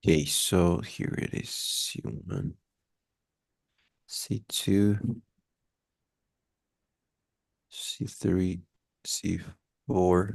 Okay, so here it is. C1, C2, C3, C4.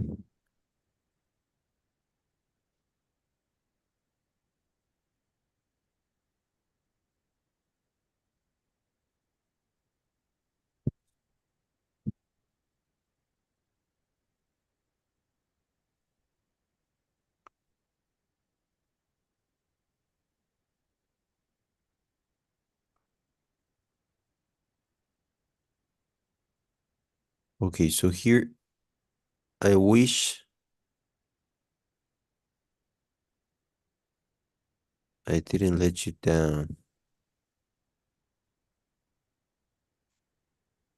Okay, so here I wish I didn't let you down.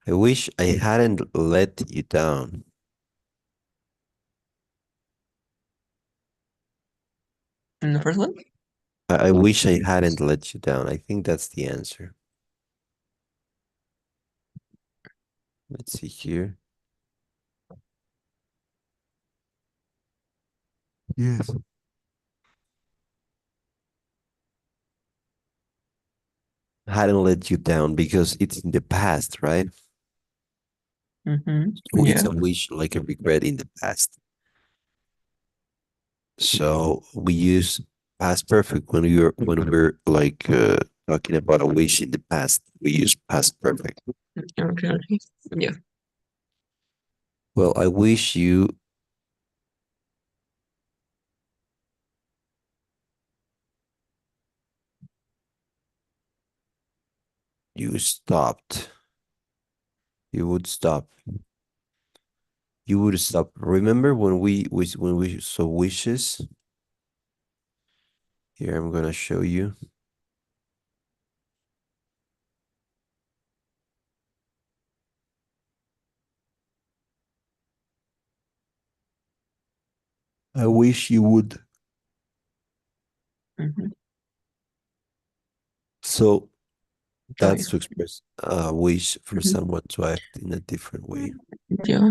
I wish I hadn't let you down. In the first one? I wish I hadn't let you down. I think that's the answer. Let's see here. Yes. Hadn't let you down because it's in the past, right? So it's Yeah. a wish, like a regret in the past. So we use past perfect when we're like talking about a wish in the past. We use past perfect. Okay, okay. Yeah. Well, I wish you stopped. You would stop. You would stop. Remember when we saw wishes? Here I'm gonna show you. I wish you would. Mm-hmm. So Oh, that's yeah. to express a wish for Mm-hmm. someone to act in a different way. Yeah.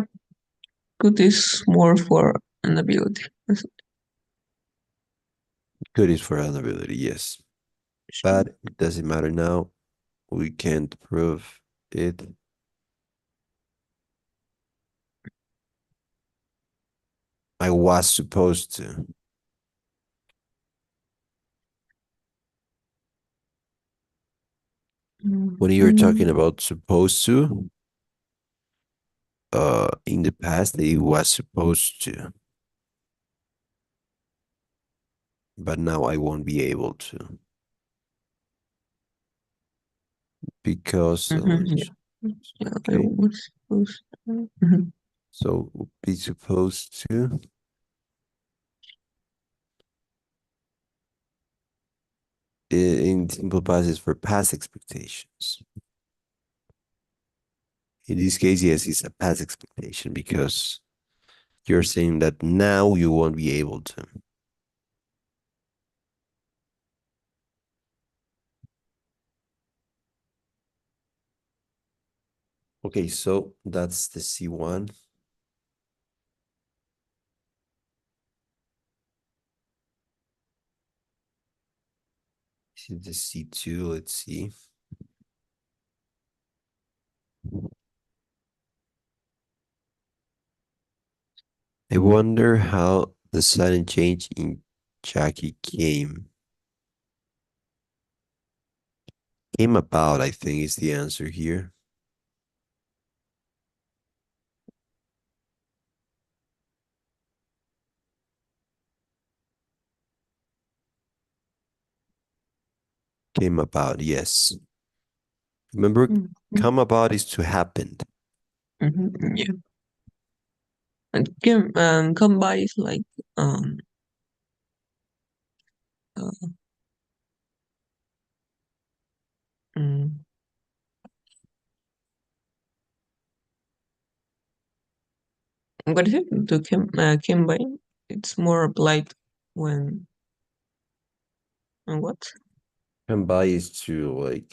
Good is more for an ability. Good is for an ability, yes. But it doesn't matter now. We can't prove it. I was supposed to. When you're Mm-hmm. talking about supposed to, in the past, it was supposed to, but now I won't be able to because, Yeah. Yeah, I okay, was supposed to. Mhm. so be supposed to. In simple past is for past expectations. In this case, yes, it's a past expectation because you're saying that now you won't be able to. Okay, so that's the C1. This is the C2. Let's see. I wonder how the sudden change in Jackie came about, I think is the answer here. Came about, yes. Remember, Mhm. come about is to happen. Yeah. And come by is like um uh, mm, what is it? To come by? It's more applied when and what? Come by is to like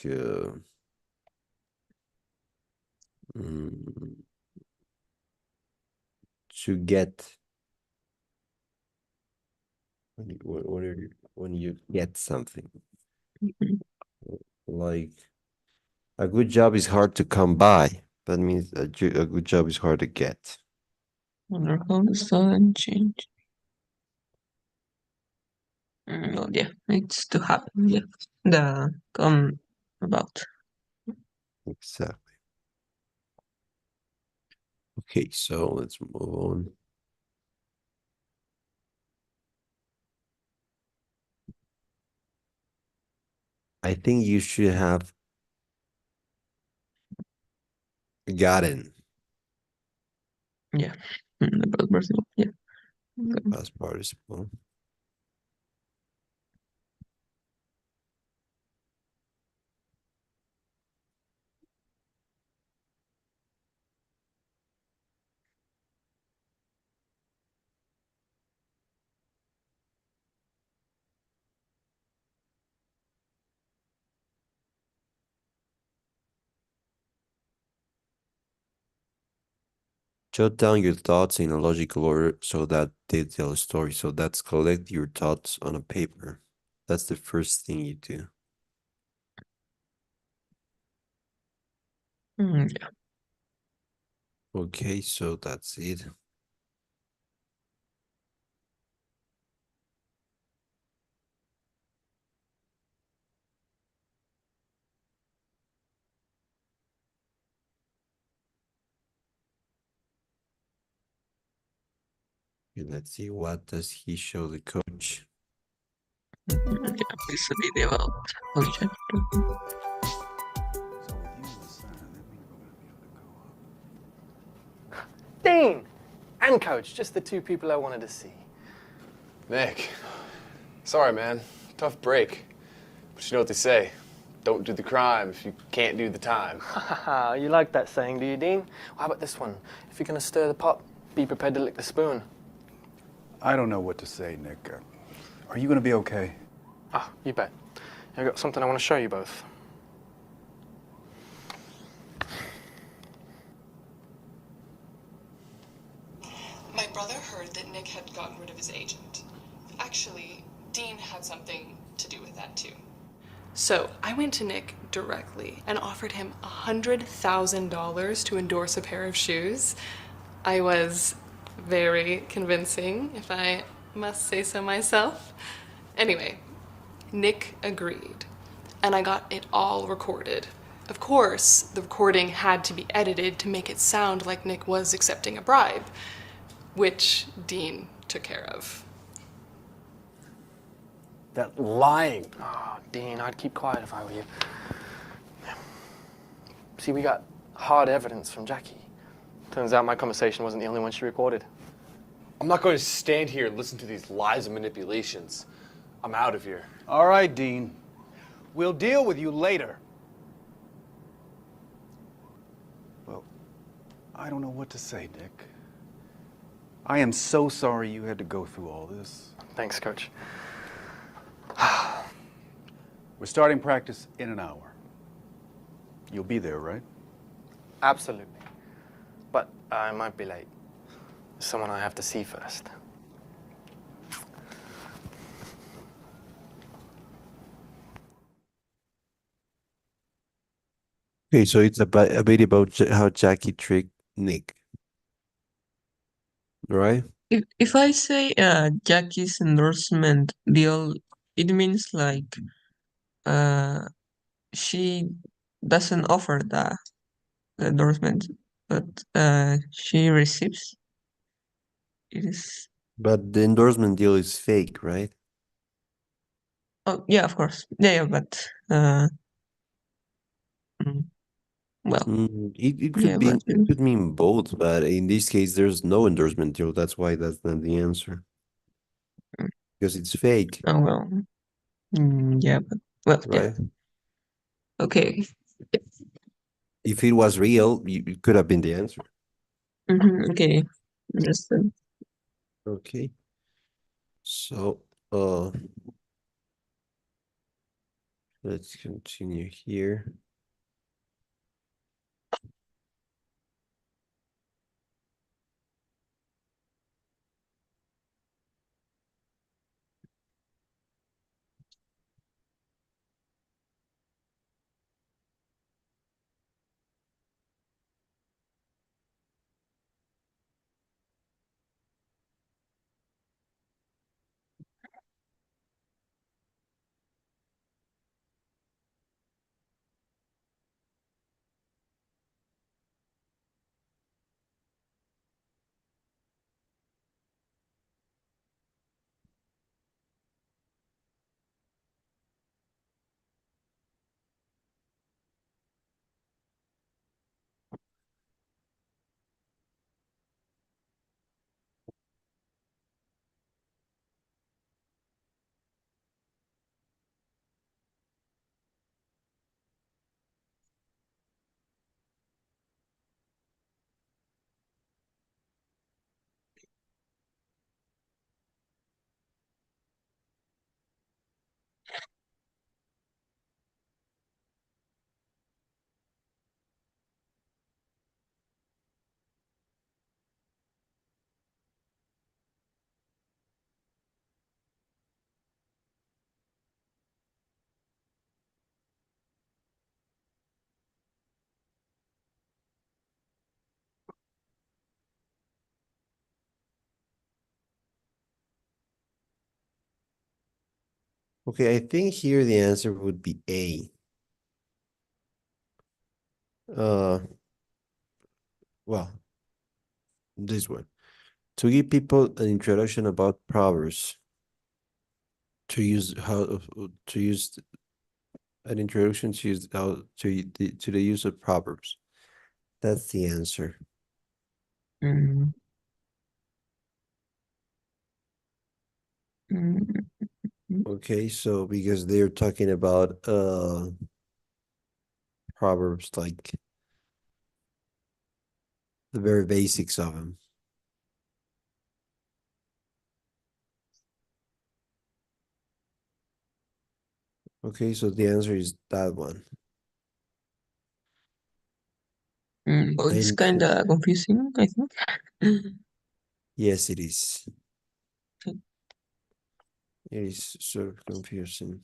mm, to get when you get something. Mhm. Like a good job is hard to come by. That means a good job is hard to get. Wonder how the sudden change. Well, yeah, it's to happen. Yeah, the come about. Exactly. Okay, so let's move on. I think you should have gotten Yeah, about Brazil. Yeah. past participle. Jot down your thoughts in a logical order so that they tell a story. So that's collect your thoughts on a paper. That's the first thing you do. Yeah. Okay, so that's it. And let's see, what does he show the coach? Yeah, it's a video about Jack. Dean and Coach, just the two people I wanted to see. Nick, sorry, man. Tough break. But you know what they say. Don't do the crime if you can't do the time. Haha, you like that saying, do you, Dean? Well, how about this one? If you're gonna stir the pot, be prepared to lick the spoon. I don't know what to say, Nick. Are you going to be okay? Ah, you bet. I've got something I want to show you both. My brother heard that Nick had gotten rid of his agent. Actually, Dean had something to do with that too. So I went to Nick directly and offered him $100,000 to endorse a pair of shoes. I was very convincing, if I must say so myself. Anyway, Nick agreed, and I got it all recorded. Of course, the recording had to be edited to make it sound like Nick was accepting a bribe, which Dean took care of. That lying. Oh, Dean, I'd keep quiet if I were you. See, we got hard evidence from Jackie. Turns out my conversation wasn't the only one she recorded. I'm not going to stand here and listen to these lies and manipulations. I'm out of here. All right, Dean. We'll deal with you later. Well, I don't know what to say, Nick. I am so sorry you had to go through all this. Thanks, Coach. We're starting practice in an hour. You'll be there, right? Absolutely. But I might be late. There's someone I have to see first. Okay, so it's a bit about how Jackie tricked Nick, right? If I say Jackie's endorsement deal, it means like uh she doesn't offer the endorsement, but she receives. It is. But the endorsement deal is fake, right? Oh yeah, of course. Yeah, but mm, well, It yeah, could be but it could mean both, but in this case, there's no endorsement deal. That's why that's not the answer mm, because it's fake, oh well, yeah, but well, yeah, right? okay. If it was real, it could have been the answer. Okay, understood. Okay, so let's continue here. Okay, I think here the answer would be A. Well, this one. To give people an introduction about proverbs. To use to use an introduction to use how to the use of proverbs. That's the answer. Mm, mm, Okay, so because they're talking about proverbs like the very basics of them. Okay, so the answer is that one. well, it's And kind of confusing, I think. yes, it is. Okay. It is sort of confusing.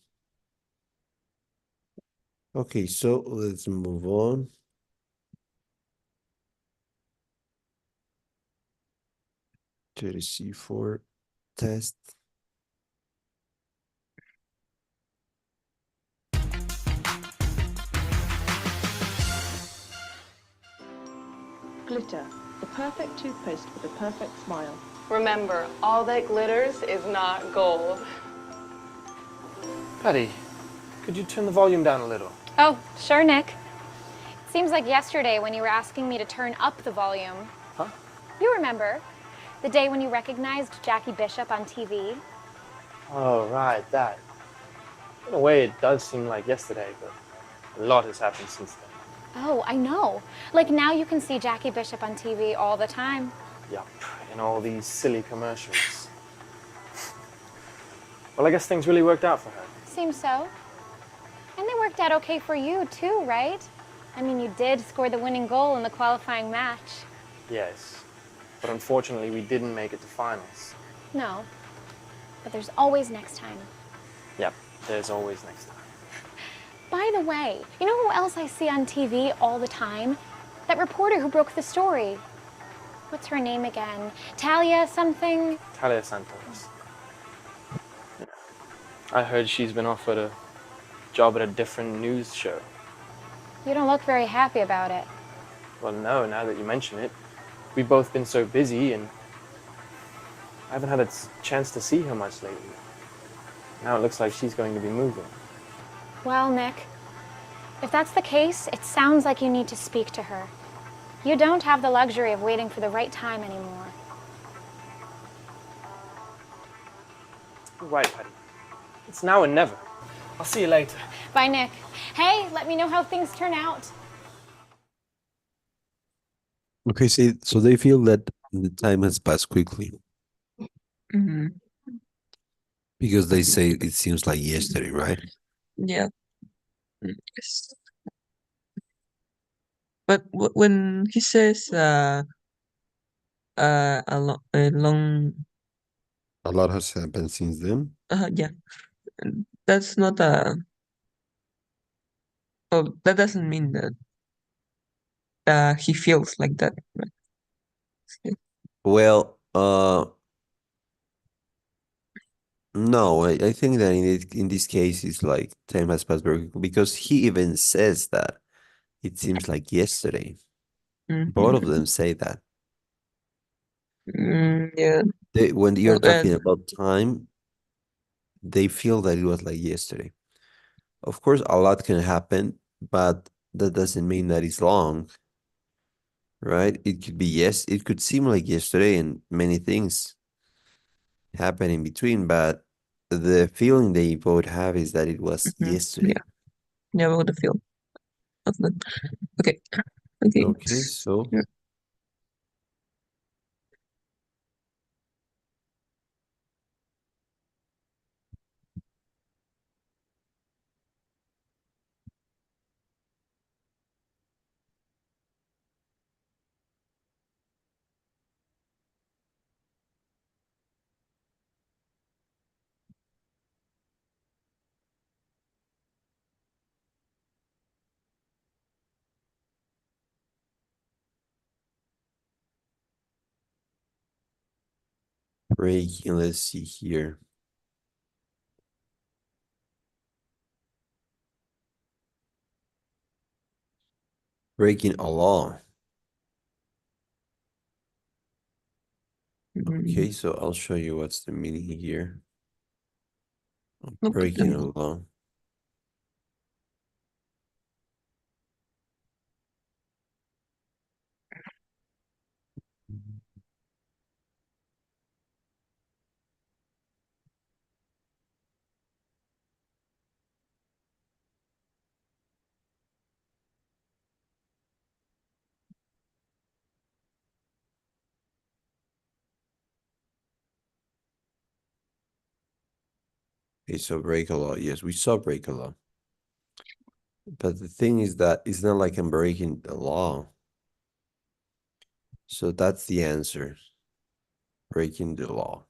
Okay, so let's move on. To the C4 test. Glitter, the perfect toothpaste with a perfect smile. Remember, all that glitters is not gold. Patty, could you turn the volume down a little? Oh, sure, Nick. Seems like yesterday when you were asking me to turn up the volume. Huh? You remember, the day when you recognized Jackie Bishop on TV? Oh, right, that. In a way, it does seem like yesterday, but a lot has happened since then. Oh, I know. Like now you can see Jackie Bishop on TV all the time. Yup, in all these silly commercials. Well, I guess things really worked out for her. Seems so. And they worked out okay for you too, right? I mean, you did score the winning goal in the qualifying match. Yes, but unfortunately, we didn't make it to finals. No, but there's always next time. Yep, there's always next time. By the way, you know who else I see on TV all the time? That reporter who broke the story. What's her name again? Talia something? Talia Santos. I heard she's been offered a job at a different news show. You don't look very happy about it. Well, no, now that you mention it. We've both been so busy and I haven't had a chance to see her much lately. Now it looks like she's going to be moving. Well, Nick, if that's the case, it sounds like you need to speak to her. You don't have the luxury of waiting for the right time anymore. You're right, Patty. It's now or never. I'll see you later. Bye, Nick. Hey, let me know how things turn out. Okay, so they feel that the time has passed quickly Mm, because they say it seems like yesterday, right? yeah. Yes. But when he says a long A lot has happened since then. yeah, that's not a oh that doesn't mean that he feels like that, right? Yeah. Well, no, I think that in this case it's like time has passed very quickly because he even says that it seems like yesterday. Both of Mhm. them say that. Yeah. When you're talking And about time, they feel that it was like yesterday. Of course, a lot can happen, but that doesn't mean that it's long, right? It could be yes, it could seem like yesterday and many things happen in between, but the feeling they both have is that it was yesterday. yeah, yeah, about the feel of that. Okay. Okay. Okay, so Yeah. breaking, let's see here. breaking a law. Mm, Okay, so I'll show you what's the meaning here. Of no breaking a problem. law. Okay, so break a law. Yes, we saw break a law. But the thing is that it's not like I'm breaking the law. So that's the answer. Breaking the law.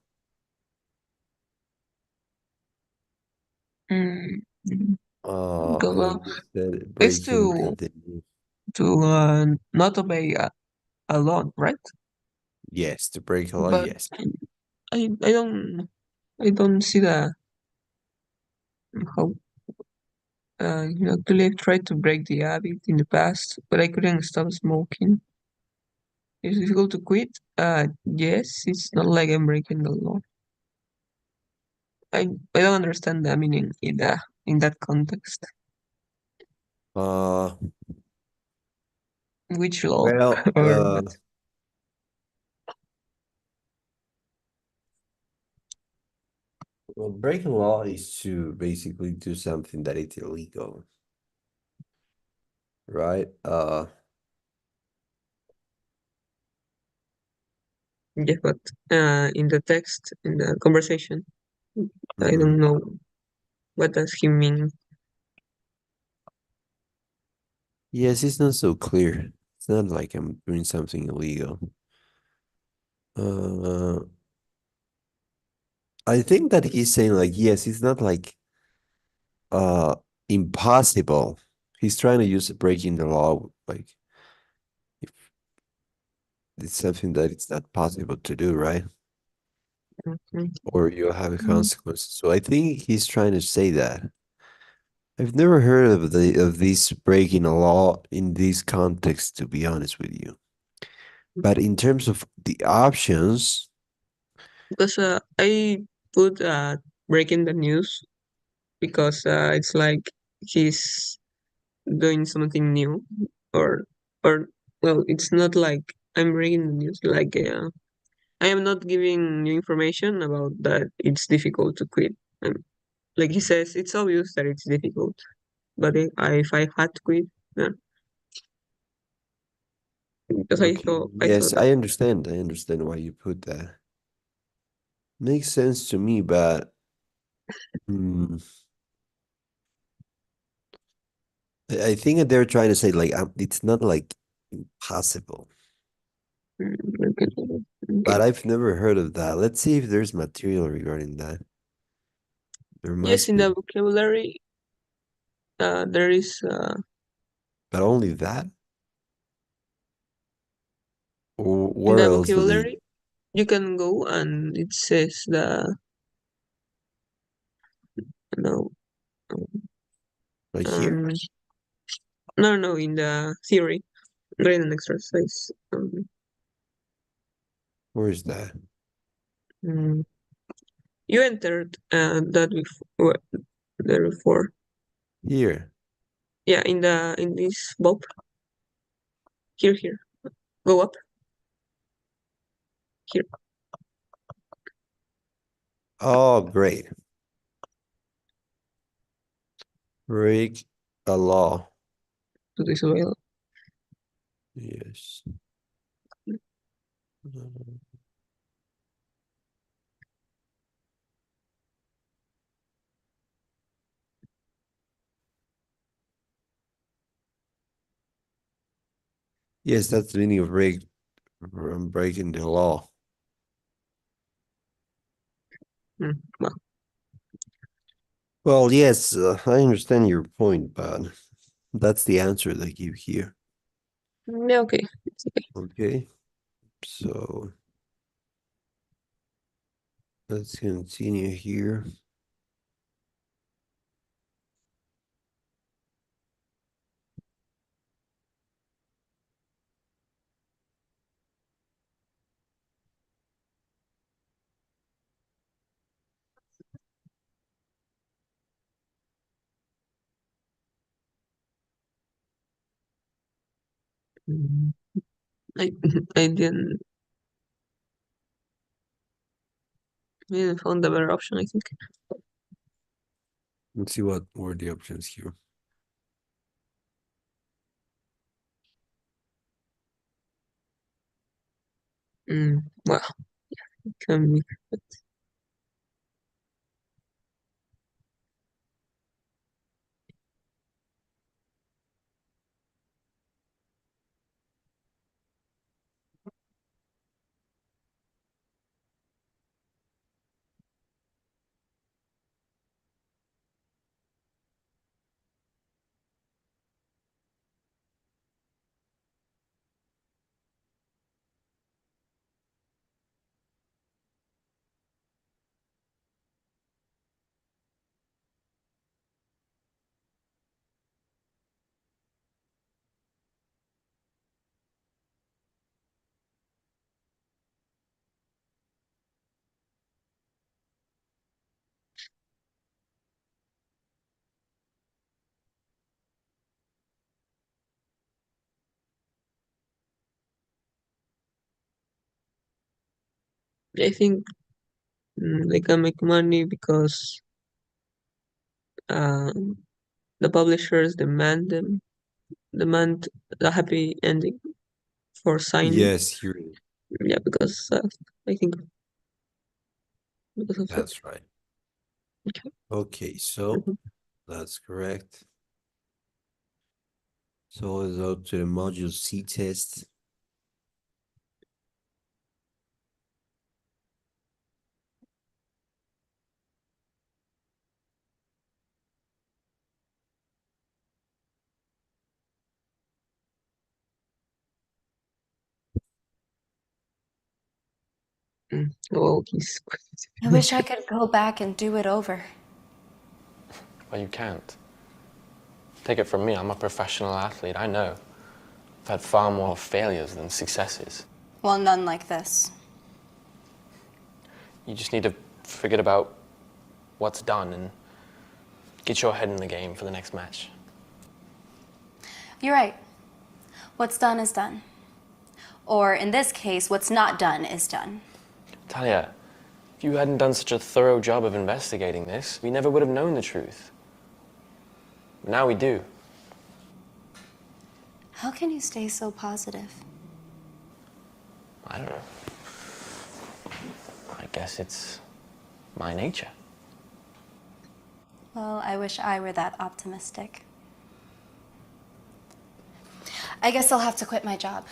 Mm, mm, the law And you said is breaking the news. to not obey a law, right? Yes, to break a law, But yes. I don't see the how. Actually, I've tried to break the habit in the past, but I couldn't stop smoking. It's difficult to quit. Yes, it's not like I'm breaking the law. I don't understand the meaning in that context. Uh Which law well, or what? well, breaking law is to basically do something that is illegal, right? Yeah, but in the text, in the conversation, I Mhm. don't know what does he mean. Yes, it's not so clear. It's not like I'm doing something illegal. Uh, I think that he's saying like, yes, it's not like uh impossible. He's trying to use breaking the law, like if it's something that it's not possible to do, right? Okay. Or you have Mm. consequences. So I think he's trying to say that. I've never heard of this breaking a law in this context, to be honest with you. But in terms of the options, Because I put breaking the news because it's like he's doing something new, or or well, it's not like I'm breaking the news. Like I am not giving new information about that. It's difficult to quit. Like he says, it's obvious that it's difficult, but if I had to quit, yeah, because okay, I yes, thought that. I understand. I understand why you put that. Makes sense to me, but hmm, I think that they're trying to say like it's not like impossible. Okay. But I've never heard of that. Let's see if there's material regarding that. There Yes, must in the be, vocabulary, there is but only that. Or in where the else do they? vocabulary you can go and it says no Right here? um no in the theory read an exercise Where is that? mm, you entered that before there before. Here. Yeah, in this bulb. Here. Go up. Here Oh, great. Break a law. to this oil. Yes. Yes, that's the meaning of breaking the law. Well, Well, yes, I understand your point, but that's the answer they give here. yeah, okay. It's okay. Okay, so let's continue here. Mm, I I didn't found a better option, I think. Let's see what were the options here. Well, it can be. But I think they can make money because um, the publishers demand the happy ending for signing. Yes, you're Yeah, because I think because of that. that's right. Okay. Okay, so Mhm. that's correct. So let's go to the module C test. Well, he's I wish I could go back and do it over. Well, you can't. Take it from me, I'm a professional athlete, I know. I've had far more failures than successes. Well, none like this. You just need to forget about what's done and get your head in the game for the next match. You're right. What's done is done. Or in this case, what's not done is done. Talia, if you hadn't done such a thorough job of investigating this, we never would have known the truth. But now we do. How can you stay so positive? I don't know. I guess it's my nature. Well, I wish I were that optimistic. I guess I'll have to quit my job.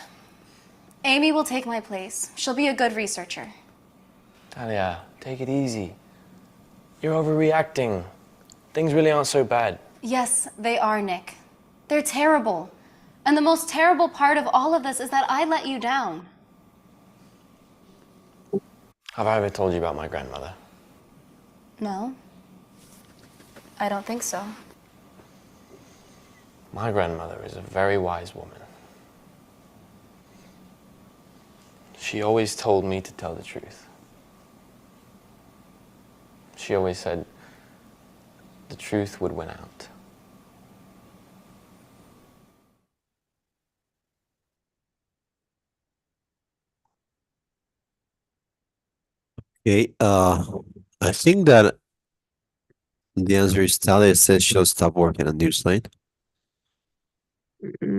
Amy will take my place. She'll be a good researcher. Talia, take it easy. You're overreacting. Things really aren't so bad. Yes, they are, Nick. They're terrible. And the most terrible part of all of this is that I let you down. Have I ever told you about my grandmother? No, I don't think so. My grandmother is a very wise woman. She always told me to tell the truth. She always said the truth would win out. Okay, I think that the answer is Talia says she'll stop working on Newsline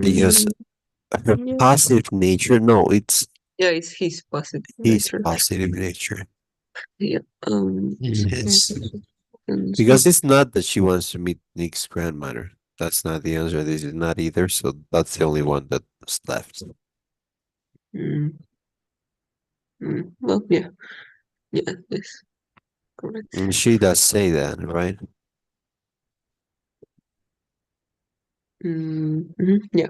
because Mm, her yeah. positive nature, no, it's Yeah, it's his positive his nature. positive nature. Yeah. Yes. And Because it's not that she wants to meet Nick's grandmother. That's not the answer. This is not either. So that's the only one that's left. mm, well, yeah, yes, correct. And she does say that, right? Yeah.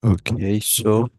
Okay, so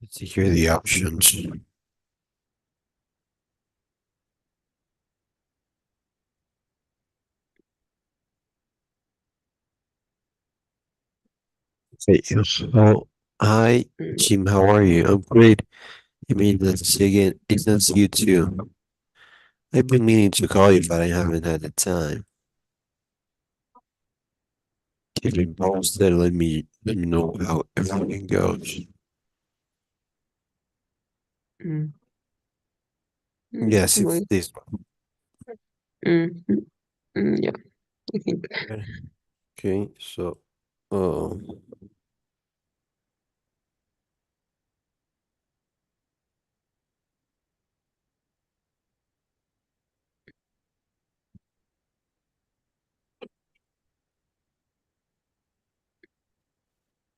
Let's see here the options. Okay, so hi Jim, how are you? I'm great. You mean let's see again? It's nice you too. I've been meaning to call you, but I haven't had the time. Keep me posted. Let me know how everything goes. Mm. Yes, it's Wait. this one. Yeah, I think. Okay, so um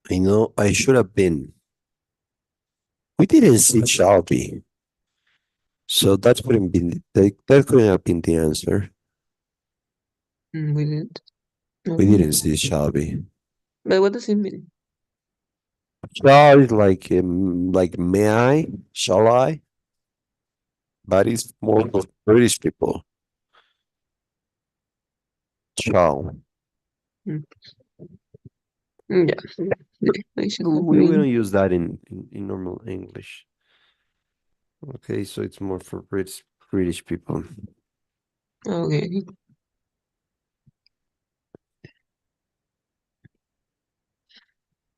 I know I should have been. We didn't see Shelby. So that couldn't have been the answer. We did. We Okay. didn't see Shelby. But what does it mean? Shall is like may I? Shall I? But it's more for British people. Shall. Mm. Yeah, I should have We don't been. use that in normal English. Okay, so it's more for British people. Okay.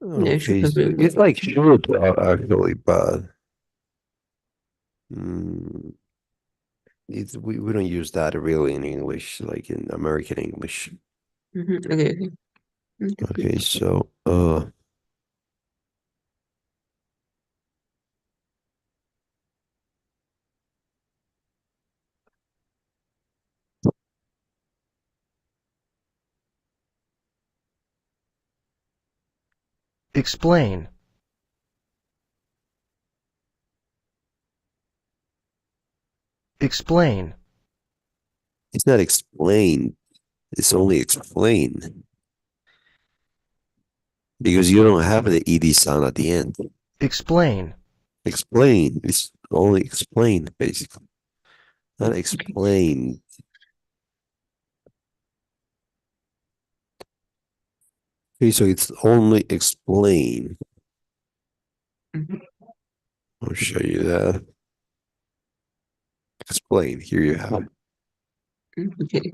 Yeah, I should Okay, have so been. it's like should actually, but mm, we don't use that really in English, like in American English. Okay. Okay, so Explain. Explain. it's not explained. It's only explain because you don't have the ed sound at the end. Explain. Explain. It's only explained basically, not explained. Okay, so it's only explain. I'll show you that. Explain. Here you have it. Okay.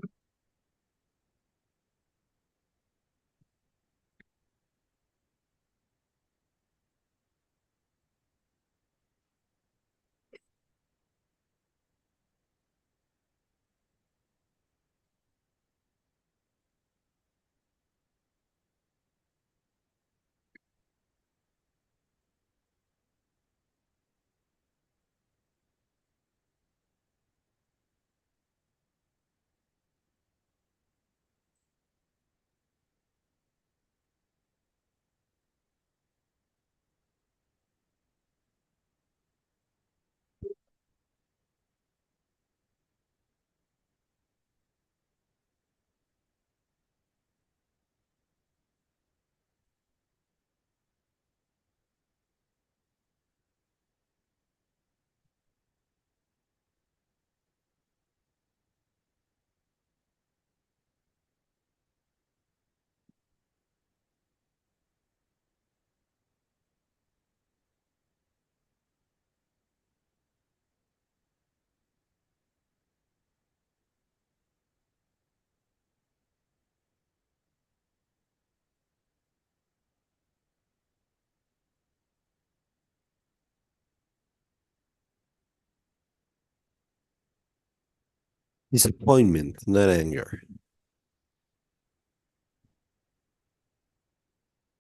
disappointment, not anger.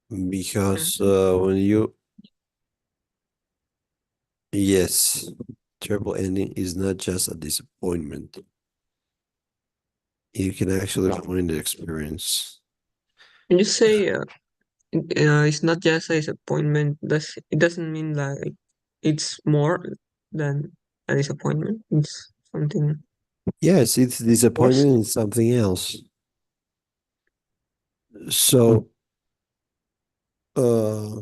Because when you yes, terrible ending is not just a disappointment. You can actually find the experience. Can you say it's not just a disappointment? It doesn't mean like it's more than a disappointment. It's something Yes, it's worse. disappointment in something else. So, uh,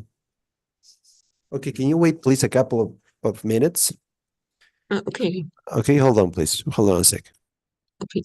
Okay, can you wait, please, a couple of minutes? Okay. Okay, hold on, please. Hold on a sec. Okay.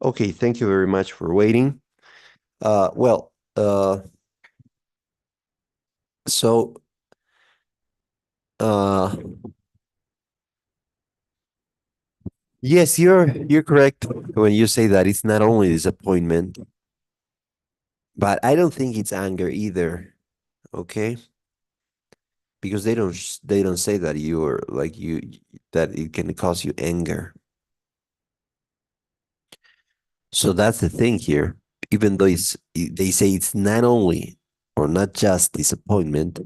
Okay, thank you very much for waiting. Well, so uh yes, you're correct when you say that it's not only disappointment, but I don't think it's anger either. Okay? Because they don't say that you're like that it can cause you anger. So that's the thing here. Even though they say it's not only or not just disappointment,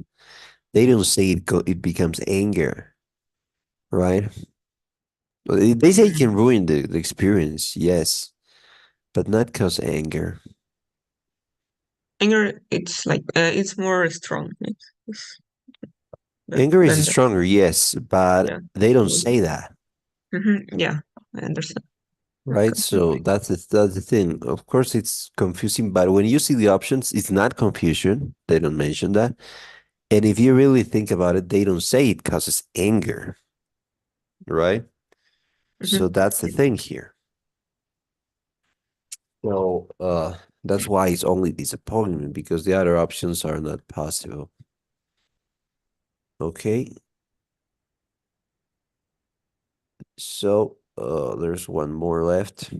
they don't say it becomes anger, right? They say it can ruin the experience, yes, but not cause anger. Anger, it's like it's more strong. It's Anger is than that. stronger, yes, but Yeah. they don't say that, Yeah, I understand. right? So that's the thing. Of course, it's confusing, but when you see the options, it's not confusion. They don't mention that. And if you really think about it, they don't say it causes anger, right? So that's the thing here. So that's why it's only disappointment because the other options are not possible. Okay. So there's one more left.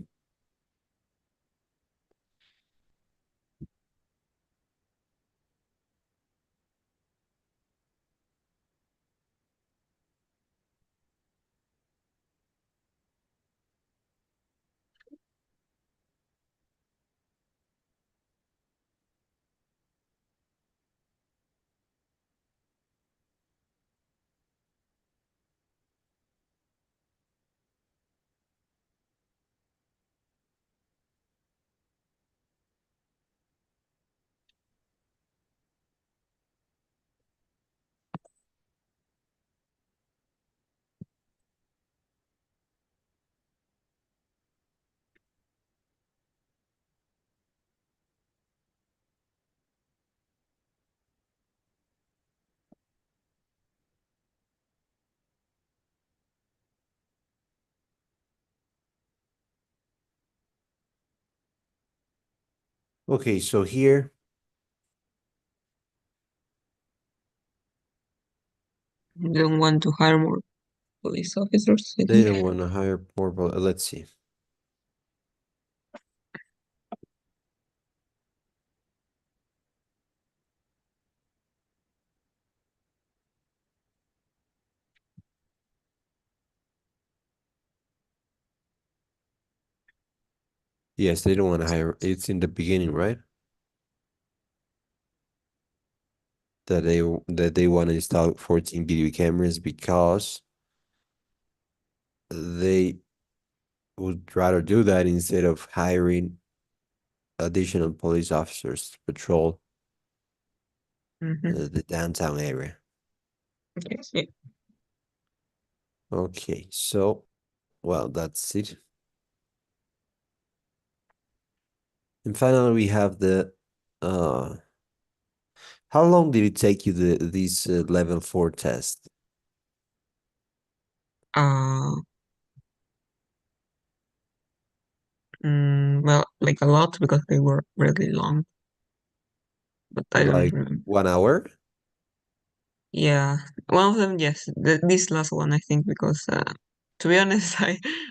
Okay, so here They don't want to hire more police officers, I they think. don't want to hire more. Let's see. Yes, they don't want to hire. It's in the beginning, right? That they want to install 14 video cameras because they would rather do that instead of hiring additional police officers to patrol the downtown area. Okay. Yeah. Okay, so well, that's it. And finally, we have the how long did it take you this level 4 test? Uh, well, like a lot because they were really long, but I don't Like remember. 1 hour? Yeah, one of them, yes. This last one, I think, because to be honest,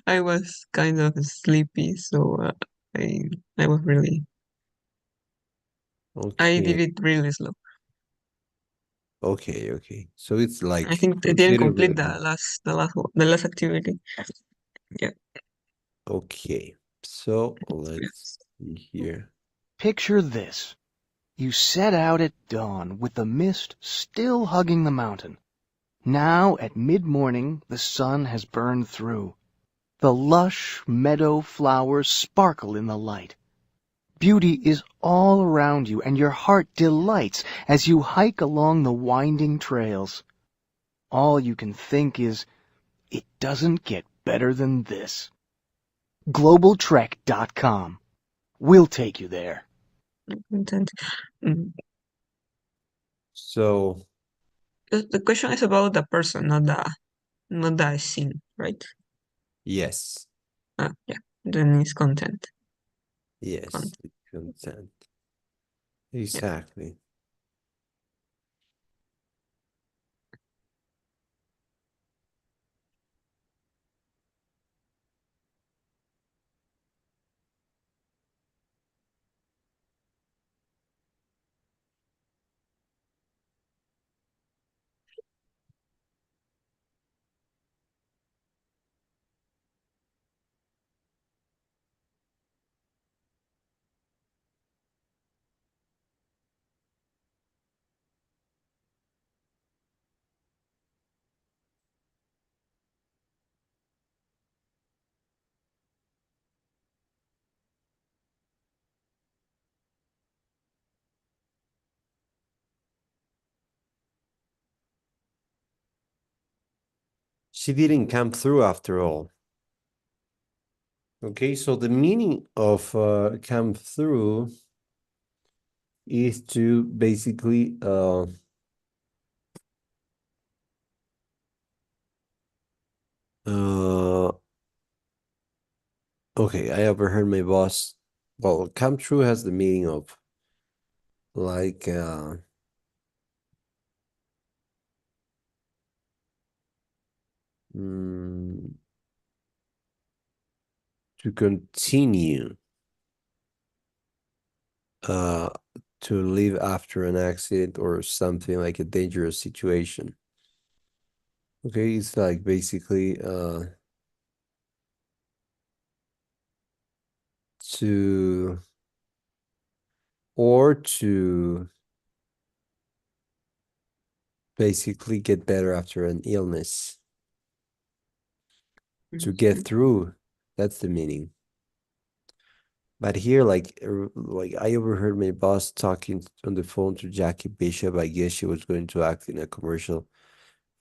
I was kind of sleepy, so I I was really I Okay, did it really slow. okay, okay. So it's I like think they didn't considerably complete long. the last activity. Yeah. Okay, so let's see here. Picture this. You set out at dawn with the mist still hugging the mountain. Now, at mid-morning, the sun has burned through. The lush meadow flowers sparkle in the light. Beauty is all around you, and your heart delights as you hike along the winding trails. All you can think is, it doesn't get better than this. GlobalTrek.com. We'll take you there. Content. Mm. So The question is about the person, not the scene, right? yes, Yeah. Then it's content. yes, Content. consent. Yeah. Exactly. She didn't come through after all. Okay, so the meaning of come through is to basically okay, I overheard my boss. Well, come true has the meaning of like to continue to live after an accident or something like a dangerous situation. Okay, it's like basically to or to basically get better after an illness. To get through, that's the meaning. But here, like I overheard my boss talking on the phone to Jackie Bishop. I guess she was going to act in a commercial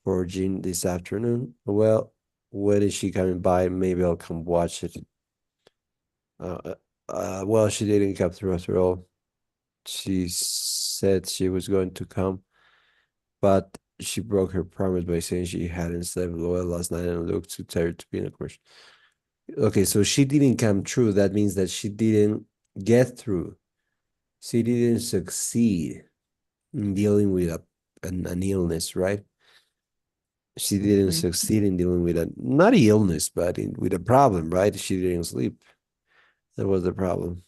for Jean this afternoon. Well, when is she coming by? Maybe I'll come watch it. Well, she didn't come through after all. She said she was going to come, but she broke her promise by saying she hadn't slept well last night and looked too tired to be in a commercial. Okay, so she didn't come true. That means that she didn't get through. She didn't succeed in dealing with an illness, right? She didn't succeed in dealing with not an illness, but with a problem, right? She didn't sleep. That was the problem.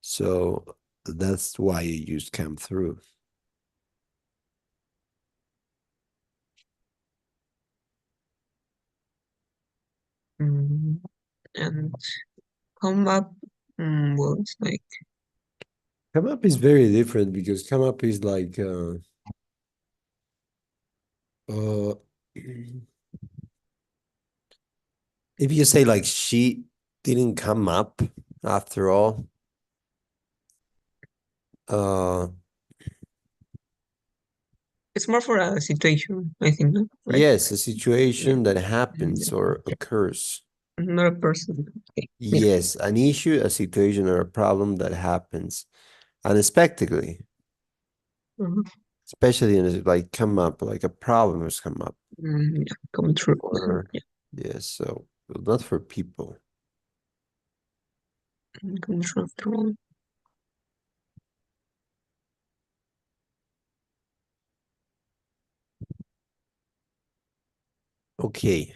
So that's why you used come through. And come up was like Come up is very different because come up is like if you say like she didn't come up after all, it's more for a situation, I think, no? Right? yes, a situation that happens or occurs. Not a person. Okay. Yes, an issue, a situation, or a problem that happens unexpectedly, especially in like come up, like a problem has come up. Yeah, come true. Or yes, so not for people. Come true after all. Okay,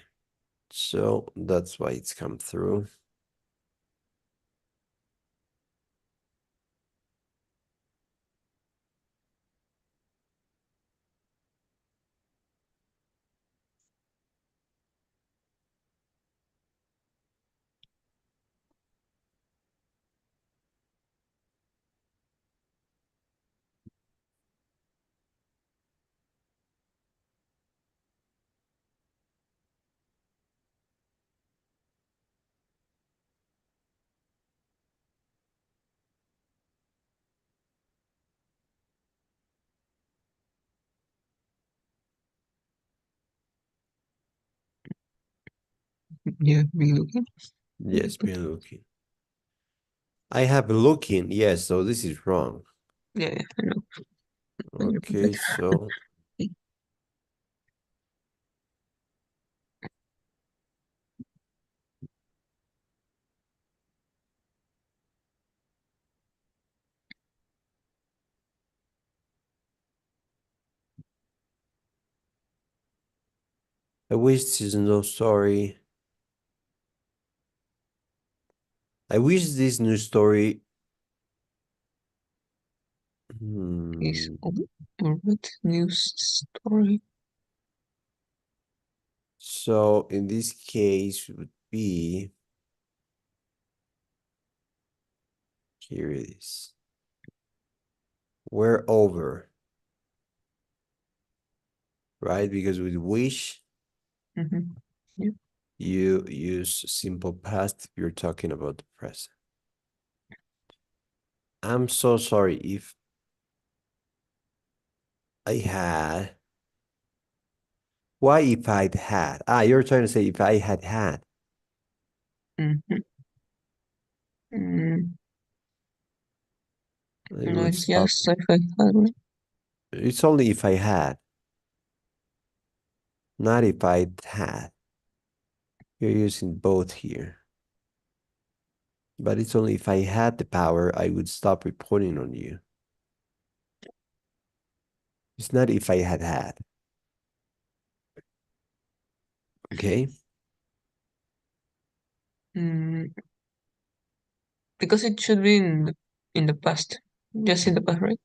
so that's why it's come through. Yeah, be looking. Yes, been looking. I have been looking, yes, so this is wrong. Yeah, I know. Okay, so I wish this is no story. I wish this new story. Is what news story? So in this case would be here it is. We're over. Right? Because with wish Yeah. you use simple past if you're talking about the present. I'm so sorry if I had Why if I'd had? Ah, you're trying to say if I had had. Mm-hmm. Mm, I no, would it's stop. just if I had one. It's only if I had, not if I'd had. You're using both here. But it's only if I had the power, I would stop reporting on you. It's not if I had had. Okay? Mm, because it should be in the past. Just in the past, right?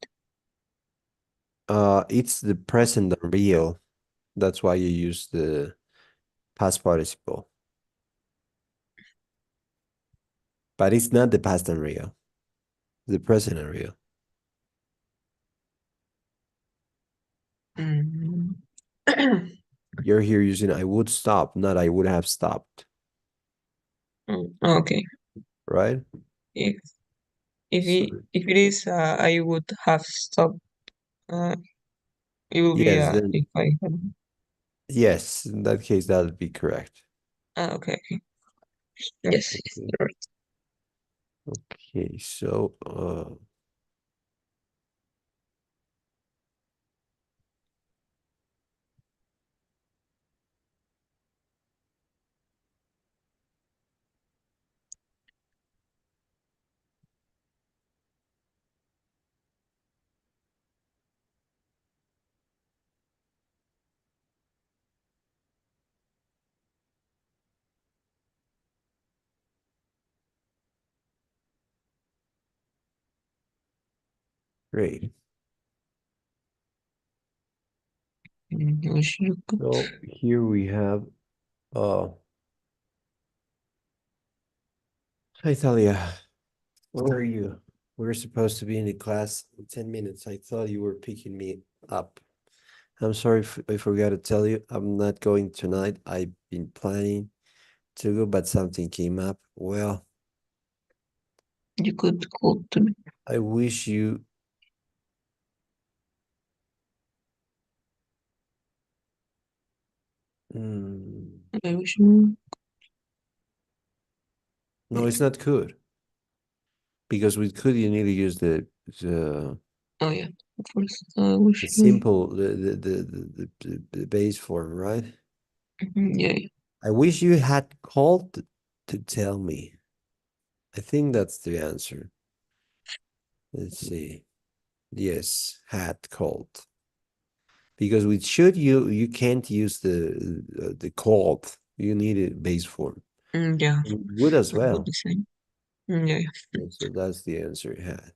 It's the present and real. That's why you use the past participle. But it's not the past and real. The present and real. Mm. You're here using I would stop, not I would have stopped. Okay. Right? If So, if it is, I would have stopped. Uh, it will be yes, then if I had. yes, in that case that would be correct. Okay. Yes. Okay. Right. Okay, so great. We should go. So here we have hi Talia. Where are you? We're supposed to be in the class in 10 minutes. I thought you were picking me up. I'm sorry if I forgot to tell you. I'm not going tonight. I've been planning to go, but something came up. Well, You could call to me. I wish you I wish you. no, it's not could. Because with could you need to use the Oh yeah, of course. I wish the you. simple the base form, right? Yeah. I wish you had called to tell me. I think that's the answer. Let's see. Yes, had called. Because with should you can't use the called. You need a base form. Yeah. And would as I would well. the same. Yeah. And so that's the answer it had.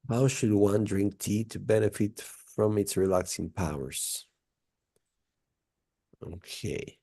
How should one drink tea to benefit from its relaxing powers? Okay.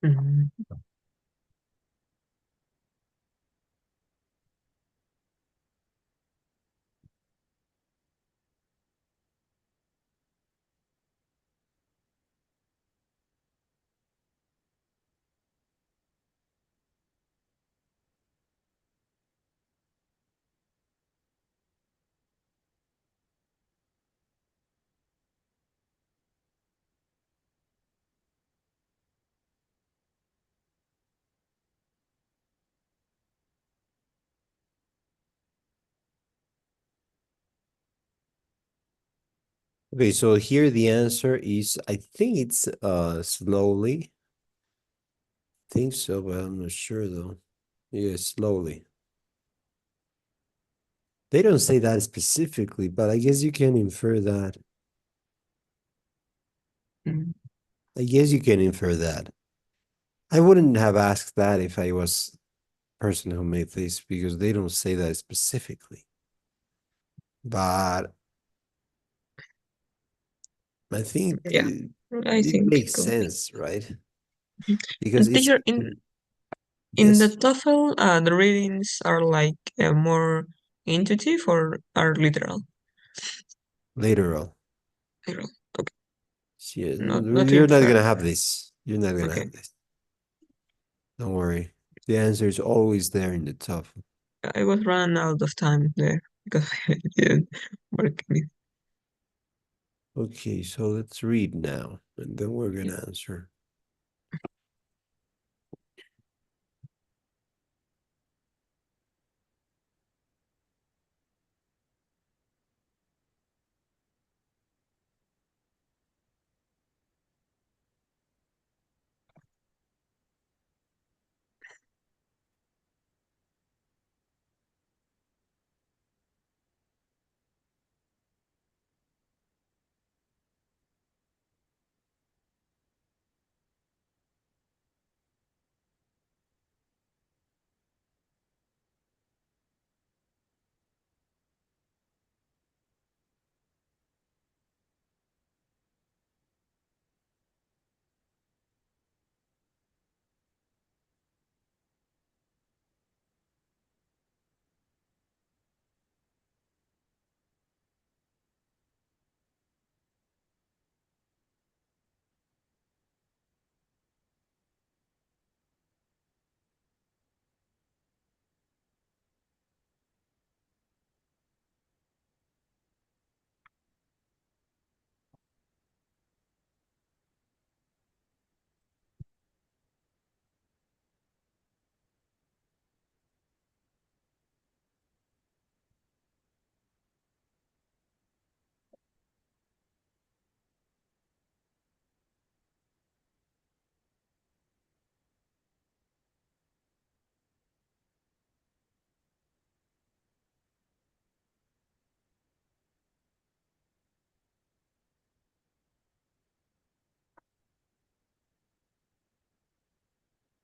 Mhm. Okay, so here the answer is, I think it's slowly. Think so, but I'm not sure though. Yeah, slowly. They don't say that specifically, but I guess you can infer that. Mm. I guess you can infer that. I wouldn't have asked that if I was the person who made this because they don't say that specifically. But I think Yeah, I it think makes go. sense, right? Mhm. Because And it's teacher, in the yes, TOEFL, the readings are like more intuitive or are literal? literal. Literal. Okay. Yeah, Not you're not infer. gonna have this. You're not gonna Okay. have this. Don't worry. The answer is always there in the top. I was run out of time there because I didn't work on it. Okay, so let's read now, and then we're gonna answer.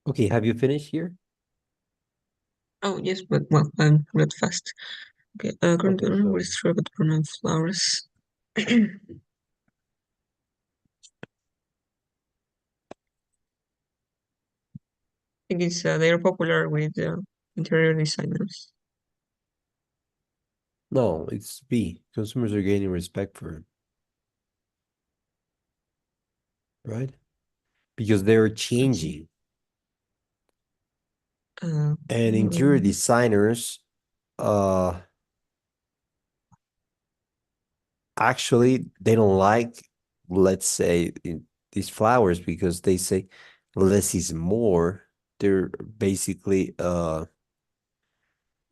Okay, have you finished here? Oh yes, but well, I'm not fast. Okay, according to Okay, Aaron, so what is true about permanent flowers? I think it's they are popular with interior designers. no, it's B. Consumers are gaining respect for it, right? Because they're changing. And interior Mm, designers actually they don't like, let's say, these flowers because they say less is more. They're basically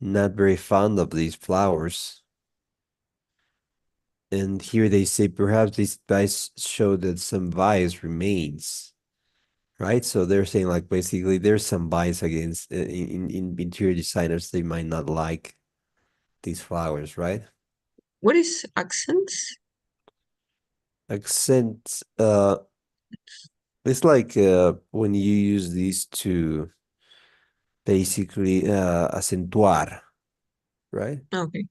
not very fond of these flowers. And here they say perhaps these advice show that some bias remains, right? So they're saying like basically there's some bias against in interior designers. They might not like these flowers, right? what is accents? Accent, it's like when you use these to basically acentuar, right? Okay,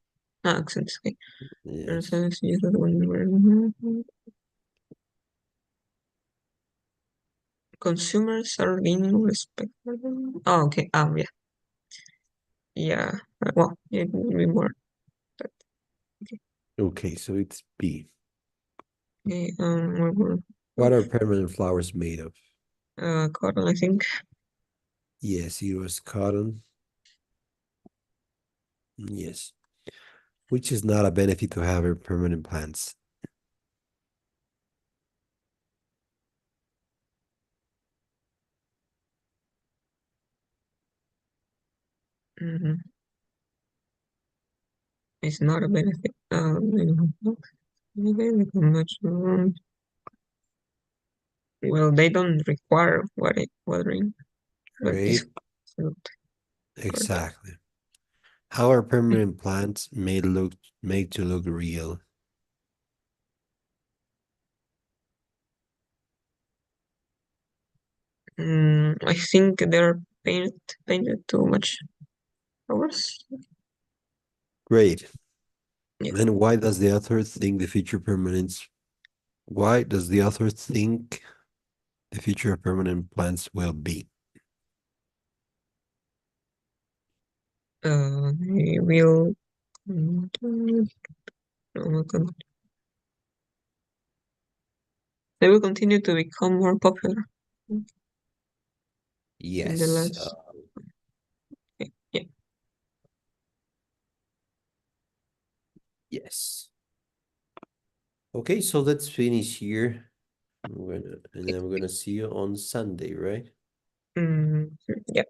accents. Okay. There's Yes. a yes, the one where consumers are gaining respect for them. Oh, okay. Yeah, yeah. Well, it will be more. But, okay. Okay, so it's B. Okay. We're What are permanent flowers made of? cotton, I think. Yes, it was cotton. Yes. Which is not a benefit to have permanent plants. It's not a benefit. They become much more. Well, they don't require watering, but this Great. fruit for that. Exactly. How are permanent plants made to look real? I think they're painted too much flowers. Great. Yeah. And why does the author think the future of permanent plants will be? They will oh my God. They will continue to become more popular in the Yes. last. Yeah. Yes. Okay, so let's finish here. And then we're gonna see you on Sunday, right? Yeah.